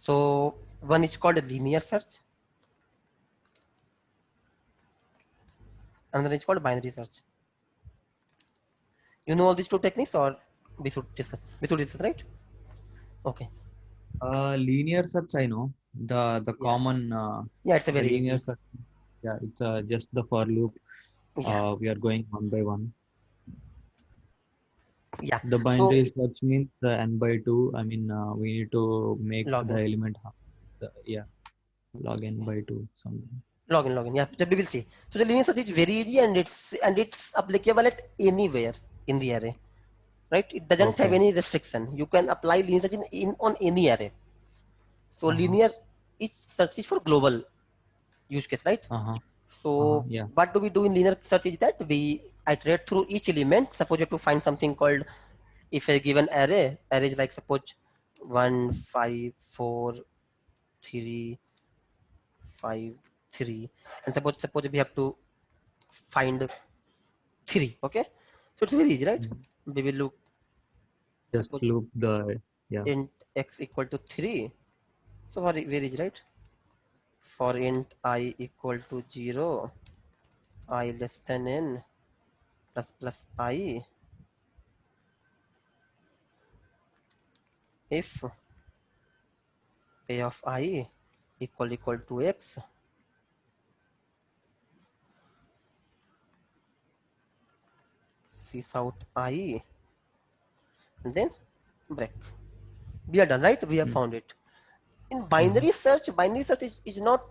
So one is called a linear search, another is called binary search. You know all these two techniques, or we should discuss? We should discuss, right? Okay. Linear search, I know the Yeah. common Yeah, it's a the very linear easy. search. Yeah, it's just the for loop. Yeah. We are going one by one. Yeah. The So binary search means the n by two. I mean, we need to make the login. element. Yeah, log n by two something. Login. Yeah, we will see. So the linear search is very easy, and it's applicable at anywhere in the array, right? It doesn't have Okay. any restriction. You can apply linear search in on any array. So Uh-huh. linear is search is for global use case, right? Uh-huh. So Yeah. what do we do in linear search is that we iterate through each element. Suppose you have to find something called, if a given array is like suppose 1 5 4 3 5 3, and suppose we have to find 3. Okay, so it's very easy, right? Mhm. We will look, Just suppose loop the yeah. int x equal to 3. So very easy, right? For int I equal to 0, I less than n plus I, if a of I equal to x, sys out I, and then break. We are done, right? We have Mm. found it. In Mhm. binary search is not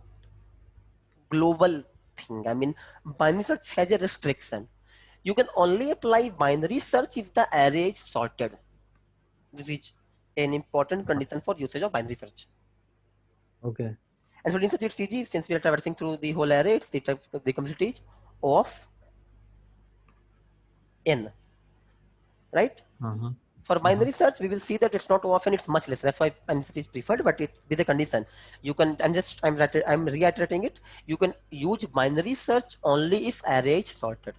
global thing. I mean, binary search has a restriction. You can only apply binary search if the array is sorted. This is an important condition for usage of binary search. Okay. And for instance, it's easy since we are traversing through the whole array. It's the complexity is of n, right? Uh-huh. For Uh-huh. binary search, we will see that it's not O of n, it's much less. That's why binary search is preferred, but it with a condition. You can, I'm reiterating it. You can use binary search only if array is sorted.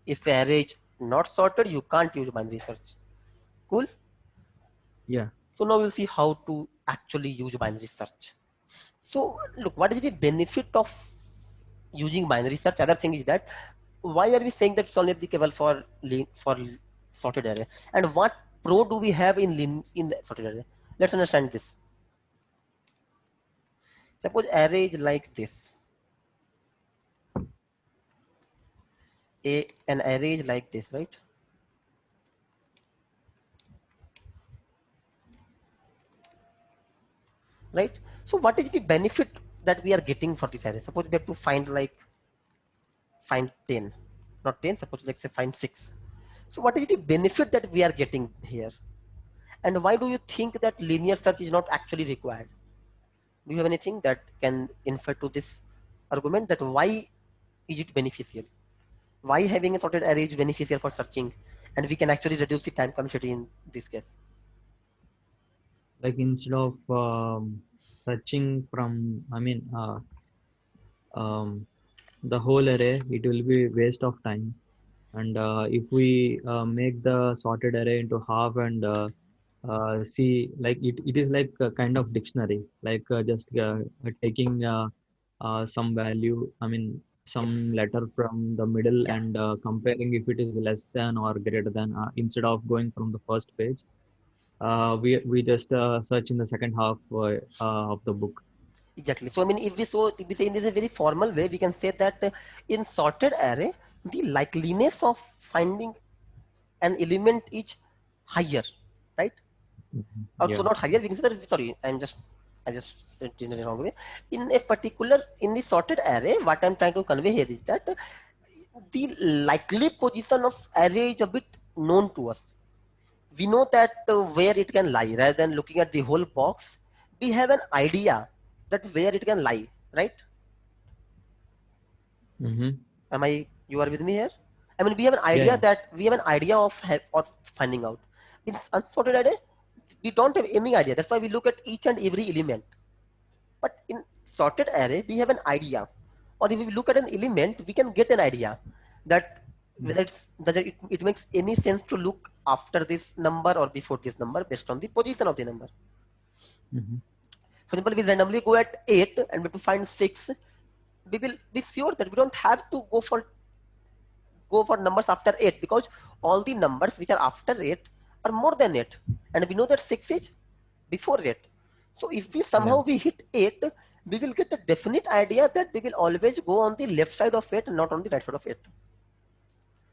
If array is not sorted, you can't use binary search. Cool. Yeah. So now we'll see how to actually use binary search. So look, what is the benefit of using binary search? Other thing is that why are we saying that it's only applicable for sorted array? And what pro do we have in the sorted array? Let's understand this. Suppose array is like this. An array is like this, right? Right. So what is the benefit that we are getting for this array? Suppose we have to find 10, not 10. Suppose let's say find 6. So what is the benefit that we are getting here? And why do you think that linear search is not actually required? Do you have anything that can infer to this argument, that why is it beneficial? Why having a sorted array is beneficial for searching, and we can actually reduce the time complexity in this case? Like instead of searching from, I mean, um, the whole array, it will be waste of time. And if we make the sorted array into half and see, like it is like a kind of dictionary, like just taking some value, I mean, some Yes. letter from the middle Yeah. and comparing if it is less than or greater than, instead of going from the first page. We just search in the second half of the book. Exactly. So I mean, if we say in this a very formal way, we can say that in sorted array, the likeliness of finding an element is higher, right? Mhm. Or so Yeah. not higher, we can say that, sorry, I just said it in the wrong way. In a particular, in the sorted array, what I'm trying to convey here is that the likely position of array is a bit known to us. We know that where it can lie, rather than looking at the whole box. We have an idea that where it can lie, right? Mm-hmm. Am I? You are with me here? I mean, we have an Yeah. idea Yeah. that we have an idea of finding out. In unsorted array, we don't have any idea. That's why we look at each and every element. But in sorted array, we have an idea, or if we look at an element, we can get an idea that whether it makes any sense to look after this number or before this number based on the position of the number. Mm-hmm. For example, we randomly go at 8 and we have to find 6. We will be sure that we don't have to go for numbers after 8, because all the numbers which are after 8 are more than 8, and we know that 6 is before 8. So if we somehow Yeah. we hit 8, we will get a definite idea that we will always go on the left side of 8 and not on the right side of 8.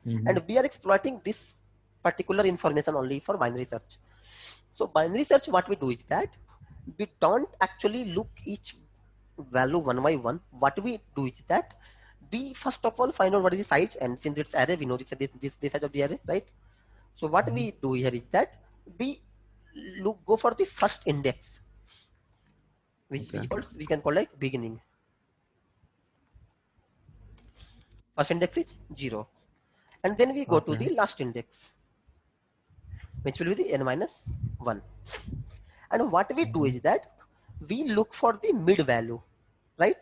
Mm-hmm. And we are exploiting this particular information only for binary search. So binary search, what we do is that we don't actually look each value one by one. What we do is that we first of all find out what is the size, and since it's array, we know this size of the array, right? So what we do here is that we go for the first index, which Okay. we can call like beginning. First index is 0, and then we go to Okay. the last index, which will be the n minus 1. And what we do Mm-hmm. is that we look for the mid value, right?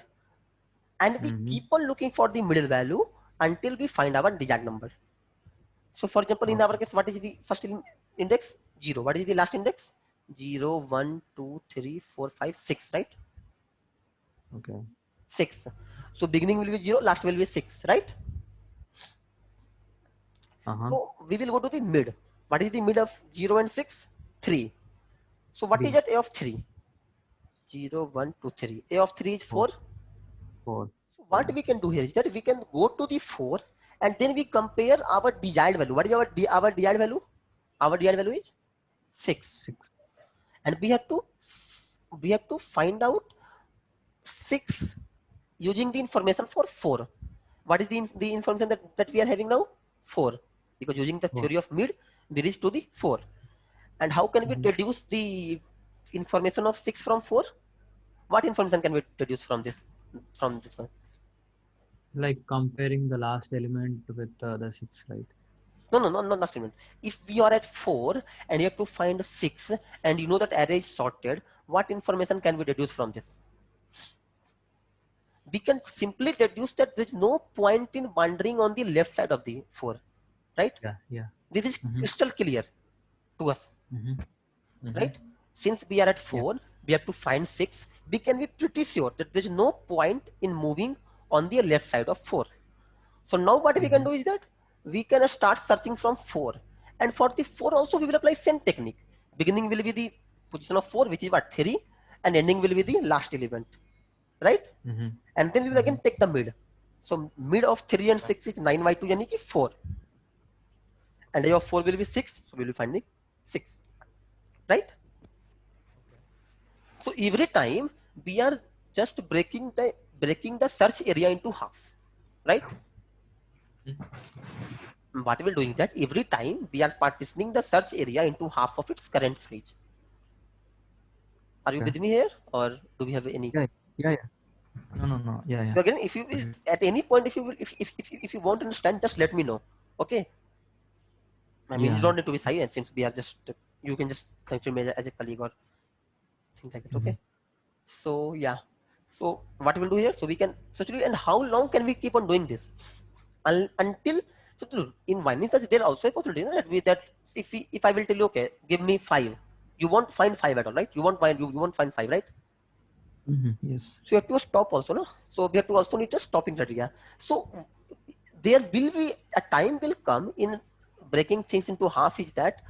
And we Mm-hmm. keep on looking for the middle value until we find our desired number. So for example, in our Okay. case, what is the first index? 0. What is the last index? 0, 1, 2, 3, 4, 5, 6, right? Okay. 6. So beginning will be 0, last will be 6, right? Uh-huh. So we will go to the mid. What is the mid of 0 and 6? 3. So what is 3, that A of 3? 0, 1, 2, 3. A of 3 is 4, 4. 4. What Yeah. we can do here is that we can go to the 4 and then we compare our desired value. What is our desired value? Our desired value is 6. 6. And we have to find out 6 using the information for 4. What is the information that we are having now? 4. Because using the 4. theory of mid, we reach to the 4. And how can we Mm-hmm. deduce the information of 6 from 4? What information can we deduce from this one? Like comparing the last element with the 6, right? No, no, no, not statement. If we are at 4 and you have to find 6 and you know that array is sorted, what information can we deduce from this? We can simply deduce that there is no point in wandering on the left side of the 4, right? Yeah. Yeah. This is Mm-hmm. crystal clear to us, Mm-hmm. Mm-hmm. right? Since we are at Yeah. 4, we have to find 6. We can be pretty sure that there is no point in moving on the left side of 4. So now what we can Mm-hmm. do is that we can start searching from 4. And for the 4 also we will apply same technique. Beginning will be the position of 4, which is what, 3, and ending will be the last element, right? Mm-hmm. And then we will Mm-hmm. again take the mid. So mid of 3 and 6 is 9 by 2, yani ki 4. And A of 4 will be 6, so we will be finding 6, right? So every time we are just breaking the search area into half, right? What we're doing that every time we are partitioning the search area into half of its current size. Are you Okay. with me here, or do we have any? Yeah. Yeah. Yeah. No. No. No. Yeah. Yeah. So again, if you Okay. at any point, if you will, if you won't understand, just let me know. Okay. I mean, you Yeah. don't need to be silent, since we are just. You can just consider me as a colleague or things like that. Mm-hmm. Okay. So yeah. So what we'll do here? So we can actually, and how long can we keep on doing this? Until, so in winding search, there also a possibility, you know, that if I will tell you, okay, give me 5, you won't find 5 at all, right? You won't find 5, right? Mm-hmm. Yes. So you have to stop also, no? So we have to also need a stopping criteria. So there will be a time will come in breaking things into half, is that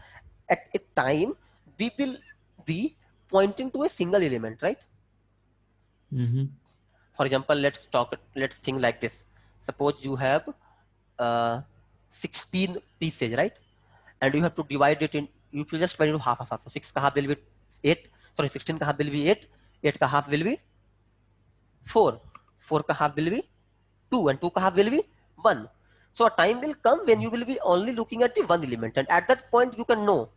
at a time we will be pointing to a single element, right? Mm-hmm. For example, let's think like this. Suppose you have 16 pieces, right? And you have to divide it in, you will just divide it into half. So 6 ka half will be 8, sorry, 16 ka half will be 8, 8 ka half will be 4, 4 ka half will be 2, and 2 ka half will be 1. So a time will come when you will be only looking at the one element, and at that point you can know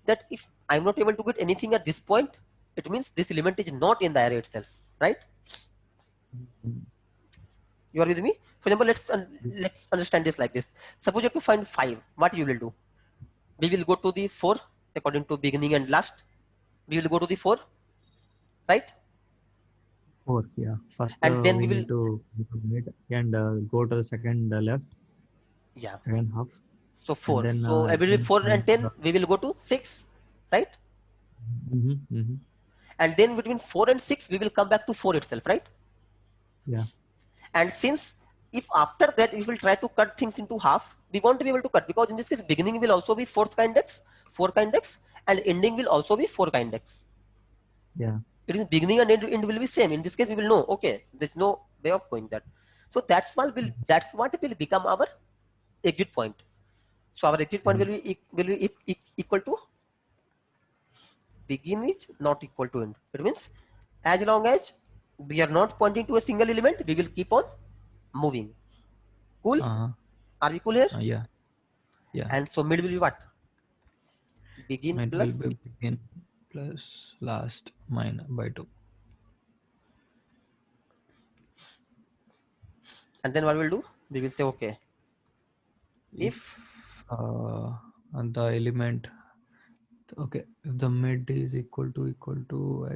that if I'm not able to get anything at this point, it means this element is not in the array itself, right? You are with me? For example, let's understand this like this. Suppose you have to find 5. What you will do? We will go to the 4 according to beginning and last. We will go to the 4, right? 4. Yeah. First, And then we we will, need to mid and go to the second left, yeah. second half, So and 4. then So every again 4 move and 10, we will go to 6, right? mm-hmm. Mm-hmm. and then between 4 and 6 we will come back to 4 itself, right? Yeah. And since if after that we will try to cut things into half, we won't be able to cut, because in this case beginning will also be 4th index, 4th index, and ending will also be 4th index. Yeah. It is beginning and end will be same. In this case we will know, okay, there's no way of going that. So that's what will become our exit point. So our exit point will be equal to begin is not equal to end. It means as long as we are not pointing to a single element, we will keep on moving. Cool? Are we cool here? Yeah. Yeah. And so mid will be what? Begin Mid plus will be begin plus last minus by 2. and then what we'll do? We will say okay. If And the element, okay, if the mid is equal to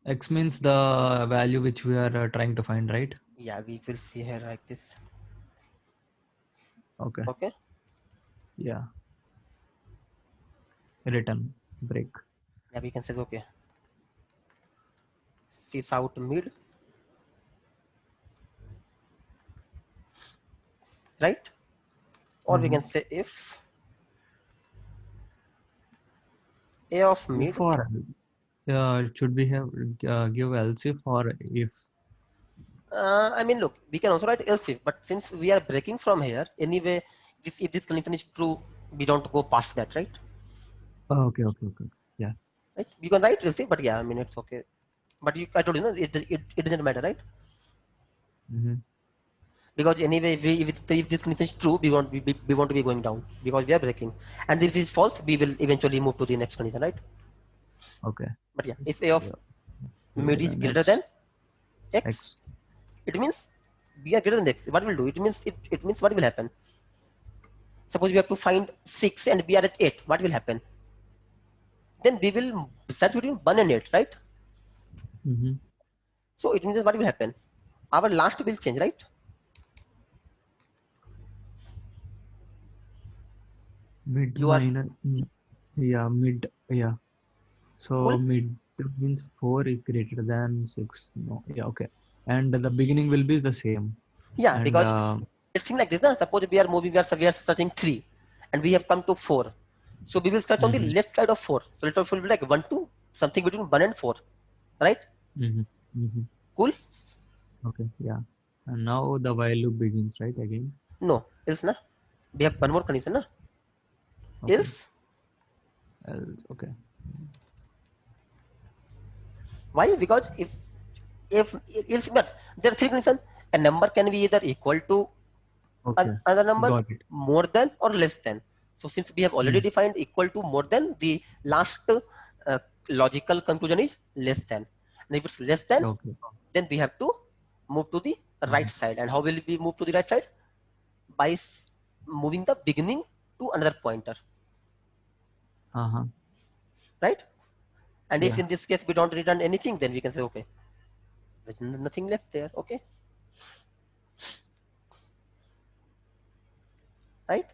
x means the value which we are trying to find, right? yeah, we will see here like this. Okay. Okay. Yeah. Return break. Yeah, we can say okay. Sys out mid, right? Or we can say if a of mid. If or should we have give else if or if? I mean, look, we can also write else if, but since we are breaking from here, anyway, if this condition is true, we don't go past that, right? Oh, okay. Yeah. Right? You can write else if, but yeah, I mean, it's okay. But I told you, no, it doesn't matter, right? Because anyway, if this condition is true, we want to be going down because we are breaking, and if it is false, we will eventually move to the next condition, right? Okay. But yeah, if a of mid is greater than x, it means we are greater than x. What will do? It means what will happen? Suppose we have to find 6 and we are at 8. What will happen? Then we will search between 1 and 8, right? So it means what will happen? Our last will change, right? Mid minus, yeah, mid, yeah. So Cool. mid means 4 is greater than 6. No, yeah, okay. And the beginning will be the same. Yeah, and, because it seems like this. Na? Suppose we are moving, we are searching 3, and we have come to 4. So we will search on the left side of 4. So it will be like 1 to something between 1 and 4, right? Cool. Okay, yeah. And now the while loop begins, right? Again. No, else na. We have one more condition, na. Okay. Else. Okay. Why? Because if else, but there are 3 conditions. A number can be either equal to another number, more than or less than. So since we have already defined equal to more than, the last logical conclusion is less than. And if it's less than, then we have to move to the right side. And how will we move to the right side? By moving the beginning to another pointer. Right? And if in this case we don't return anything, then we can say okay, there's nothing left there. Okay. Right?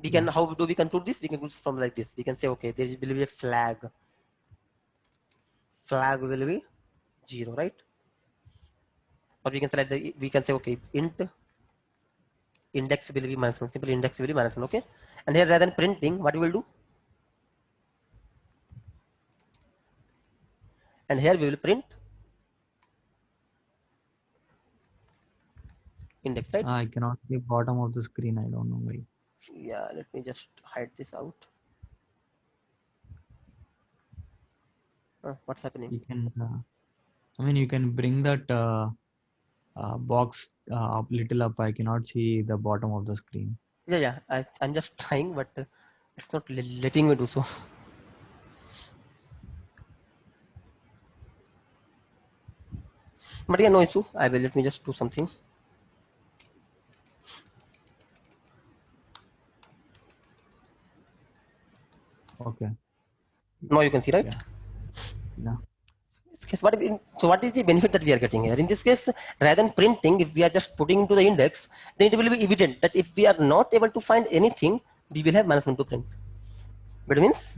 We can, how do we conclude this? We can conclude from like this. We can say okay, there will be a flag. Flag will be 0, right? Or we can select the, we can say okay, int index will be -1. Simple index will be -1. Okay. And here rather than printing, what we will do? And here we will print index, right? I cannot see bottom of the screen. I don't know why. Yeah, let me just hide this out. What's happening? You can, I mean, you can bring that box up little up. I cannot see the bottom of the screen. Yeah, I'm just trying, but it's not letting me do so. But yeah, no issue. I will, let me just do something. Okay. Now you can see, right? Yeah. So what is the benefit that we are getting here? In this case, rather than printing, if we are just putting into the index, then it will be evident that if we are not able to find anything, we will have -1 to print. But it means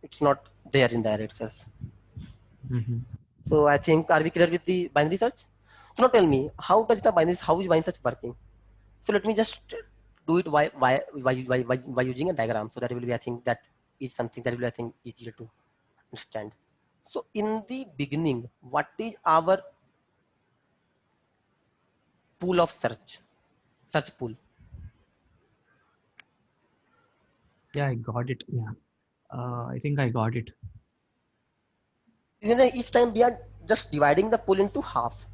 It's not there in the array itself. Mm-hmm. So I think, are we clear with the binary search? So now tell me, how is binary search working? So let me just do it by using a diagram. So that will be, I think, that is something that will be, I think, easier to understand. So in the beginning, what is our pool of search pool? Yeah, I got it. Yeah. I think I got it. You know, each time we are just dividing the pool into half.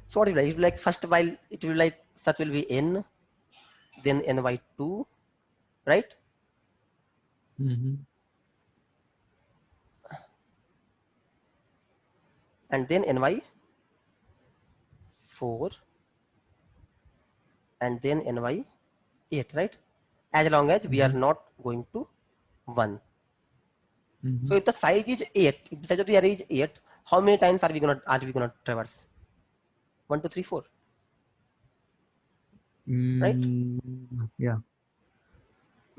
So what is like? It will like first while it will like search will be n, then n by 2, right? Mm-hmm. And then n by 4, and then n by 8, right? As long as we are Mm-hmm. not going to 1. Mm-hmm. So if the size is 8, if the size of the array is 8, how many times are we gonna traverse? 1, 2, 3, 4, right? Yeah.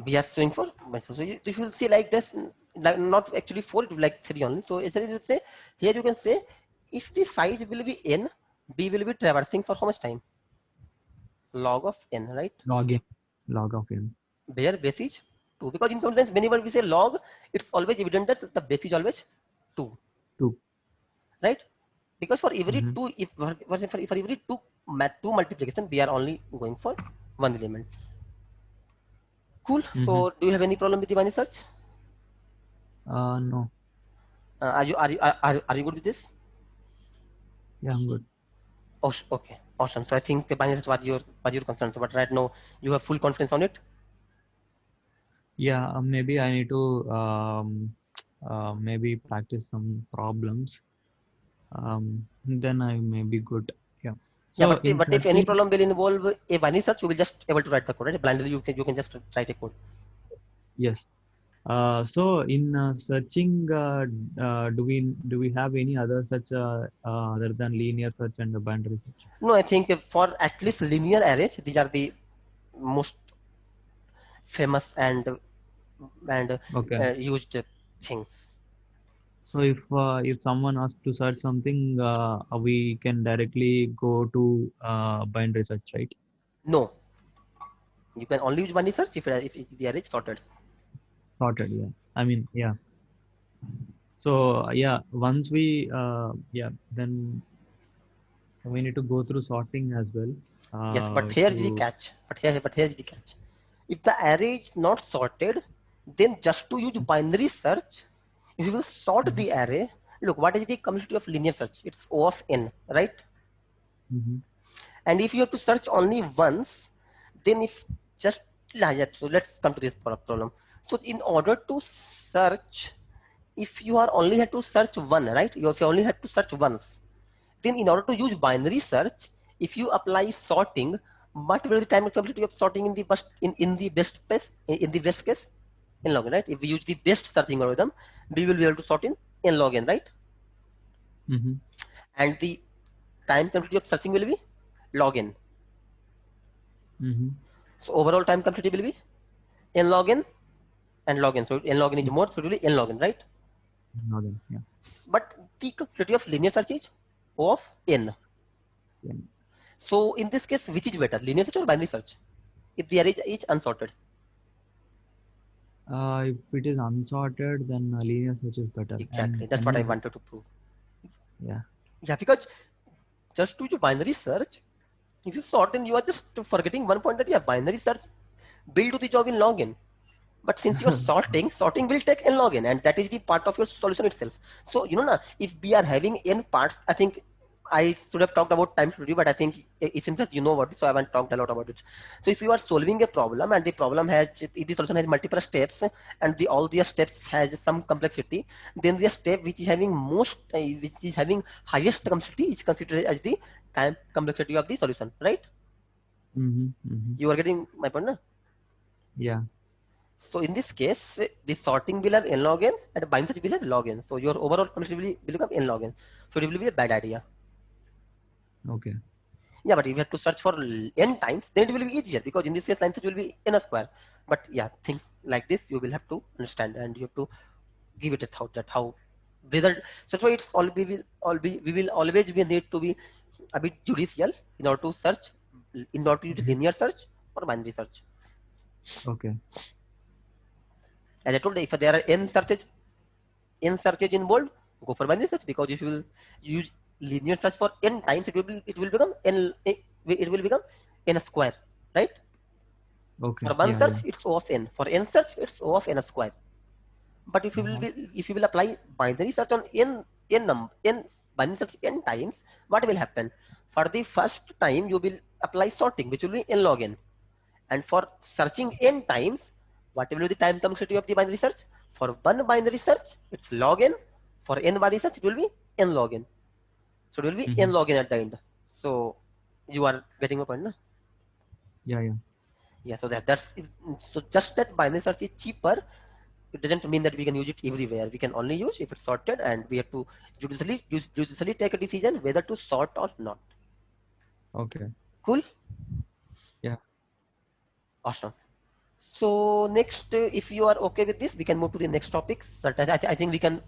We are showing 4. So you will see like this, like not actually 4, it will be like 3 only. So essentially you say, here you can say, if the size will be n, we will be traversing for how much time? Log of n, right? Log in. Log of n. Where base is 2. Because in sometimes whenever we say log, it's always evident that the base is always 2, 2. right? Because for every Mm-hmm. 2, if for every 2 multiplication, we are only going for 1 element. Cool. Mm-hmm. So do you have any problem with the binary search? No. Are you good with this? Yeah, I'm good. Oh, okay, awesome. So I think binary search was your concern. So, but right now you have full confidence on it. Yeah, maybe I need to maybe practice some problems. Then I may be good. Yeah. Yeah, So in but if any searching, problem will involve a binary search, you will just able to write the code, right? Blindly you can just write a code. yes. So in searching, do we have any other such other than linear search and the binary search? No, I think for at least linear arrays, these are the most famous and Okay. used things. So if someone asks to search something, we can directly go to binary search, right? No, you can only use binary search if the array is sorted. Sorted. Yeah. I mean, yeah. So yeah, once we then we need to go through sorting as well. Yes, but here's the To catch. But here's the catch. If the array is not sorted, then just to use binary search, you will sort Mhm, the array. Look, what is the complexity of linear search? It's O of n, right? mhm, And if you have to search only once, then if just yeah, so let's come to this problem. So in order to search, if you are only had to search one, right? If you only had to search once, then in order to use binary search, if you apply sorting, what will be the time complexity of sorting in the best case, in the best case? In log n, right? If we use the best searching algorithm, we will be able to sort in log n, right? mhm, And the time complexity of searching will be log n. mhm. So overall time complexity will be n log n and log n. So n log n is more, so it will be n log n, right? Again, yeah. But the complexity of linear search is O of n. Yeah. So in this case, which is better, linear search or binary search? If the array is unsorted. If it is unsorted, then linear search is better. Exactly. And That's n what I is wanted to prove. yeah. Yeah, because just to do binary search, if you sort, then you are just forgetting one point that yeah, binary search will do the job in login. But since you're sorting will take n log n, and that is the part of your solution itself. So if we are having n parts, I think I should have talked about time to but I think it seems that you know about it, so I haven't talked a lot about it. So if you are solving a problem and the problem has the solution has multiple steps and all the steps has some complexity, then the step which is having which is having highest complexity is considered as the time complexity of the solution, right? Mm-hmm, mm-hmm. You are getting my point, na? Yeah. So in this case, the sorting will have n log n and binary search will have log n. So your overall complexity will become n log n. So it will be a bad idea. Okay. Yeah, but if you have to search for n times, then it will be easier because in this case, line search will be n square. But yeah, things like this you will have to understand and you have to give it a thought that how whether, so that's why it's all we will always be need to be a bit judicial in order to search, in order to use Mhm. linear search or binary search. Okay. As I told you, if there are n searches involved, go for binary search, because if you will use linear search for n times, it will become it will become n square, right? Okay. For one Yeah. search, Yeah. it's O of n. For n search, it's O of n square. But Uh-huh. if you will apply binary search on n binary search n times, what will happen? For the first time, you will apply sorting, which will be n log n. And for searching n times, what will be the time complexity of the binary search? For one binary search, it's log n. For n binary search, it will be n log n. So it will be Mm-hmm. n log n at the end. So you are getting my point, no? Yeah. Yeah. Yeah. So so just that binary search is cheaper. It doesn't mean that we can use it everywhere. We can only use if it's sorted, and we have to judicially take a decision whether to sort or not. Okay. Cool. Yeah. Awesome. So next, if you are okay with this, we can move to the next topics. So I think we can